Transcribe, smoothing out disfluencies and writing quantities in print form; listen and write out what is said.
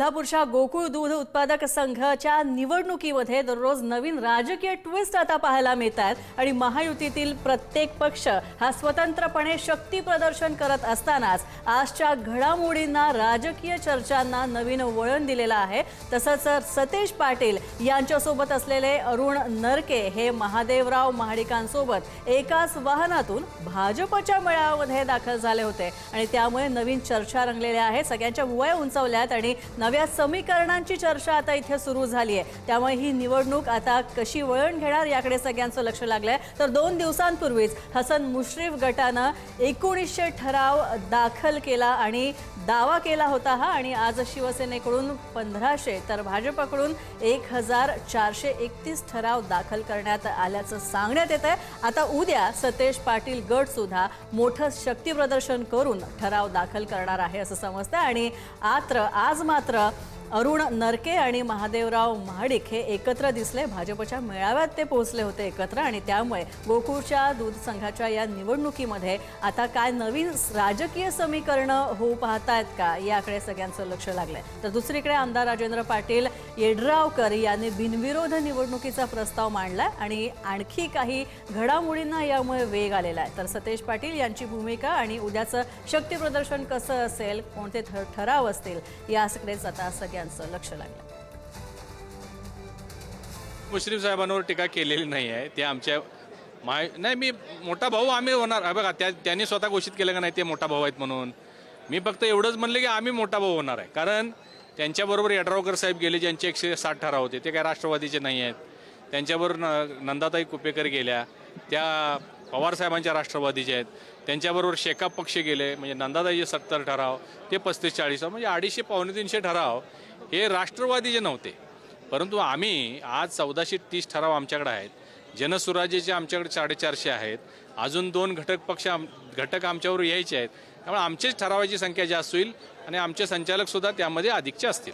कोल्हापूरच्या गोकुळ दूध उत्पादक संघाच्या निवडणुकीमध्ये दररोज नवीन राजकीय ट्विस्ट आता पाहायला मिळतात आणि महायुतीतील प्रत्येक पक्ष हा स्वतंत्रपणे शक्ती प्रदर्शन करत असतानाच आजच्या घडामोडींना राजकीय चर्चांना नवीन वळण दिलेलं आहे। तसंच सतेज पाटील यांच्यासोबत असलेले अरुण नरके हे महादेवराव महाडिकांसोबत एकाच वाहनातून भाजपच्या मेळाव्यामध्ये दाखल झाले होते आणि त्यामुळे नवीन चर्चा रंगलेल्या आहेत। सगळ्यांच्या भुवया उंचावल्यात आणि नव्या समीकरणांची चर्चा आता इथे सुरू झाली आहे। त्यामुळे ही निवडणूक आता कशी वळण घेणार याकडे सगळ्यांचं लक्ष लागलंय। तर 2 दिवसांपूर्वीच हसन मुश्रीफ गटानं 1900 ठराव दाखल केला आणि दावा केला होता हा, आणि आज शिवसेनेकडून 1500 तर भाजपकडून 1431 ठराव दाखल करण्यात आल्याचं सांगण्यात येत आहे। आता उद्या सतेज पाटील गट सुद्धा मोठं शक्ती प्रदर्शन करून ठराव दाखल करणार आहे असं समजतं आणि आज मात्र अरुण नरके आणि महादेवराव महाडिक हे एकत्र दिसले। भाजपच्या मेळाव्यात ते पोहोचले होते एकत्र आणि त्यामुळे गोकुळच्या दूध संघाच्या या निवडणुकीमध्ये आता काय नवीन राजकीय समीकरणं होऊ पाहतायत का याकडे सगळ्यांचं लक्ष लागलंय। तर दुसरीकडे आमदार राजेंद्र पाटील येड्रावकर यांनी बिनविरोध निवडणुकीचा प्रस्ताव मांडला आणि आणखी काही घडामोडींना यामुळे वेग आलेला आहे। तर सतेज पाटील यांची भूमिका आणि उद्याचं शक्ती प्रदर्शन कसं असेल, कोणते ठराव असतील याकडेच आता सगळ्यांचं लक्ष लागलं। मुश्रीफ साहेबांवर टीका केलेली नाही आहे। ते आमच्या नाही, मी मोठा भाऊ आम्ही होणार बघा, त्यांनी स्वतः घोषित केलं का नाही ते मोठा भाऊ आहेत म्हणून। मी फक्त एवढंच म्हणले की आम्ही मोठा भाऊ होणार आहे, कारण त्यांच्याबरोबर येड्रावकर साहेब गेले ज्यांचे 160 ठराव होते, ते काय राष्ट्रवादीचे नाही आहेत। त्यांच्याबरोबर नंदाताई कुपेकर गेल्या, त्या पवार साहेबांच्या राष्ट्रवादीचे आहेत। त्यांच्याबरोबर शेकाप पक्ष गेले, म्हणजे नंदाताईचे 70 ठराव, ते 35-40, म्हणजे 250-300 ठराव हे राष्ट्रवादीचे नव्हते। परंतु आम्ही आज 1430 ठराव आमच्याकडे आहेत। जनसुराज्याचे आमच्याकडे 450 आहेत। अजून 2 घटक आमच्यावर यायचे आहेत। त्यामुळे आमचेच ठरावाची संख्या जास्त होईल आणि आमचे संचालक सुद्धा त्यामध्ये अधिकचे असतील।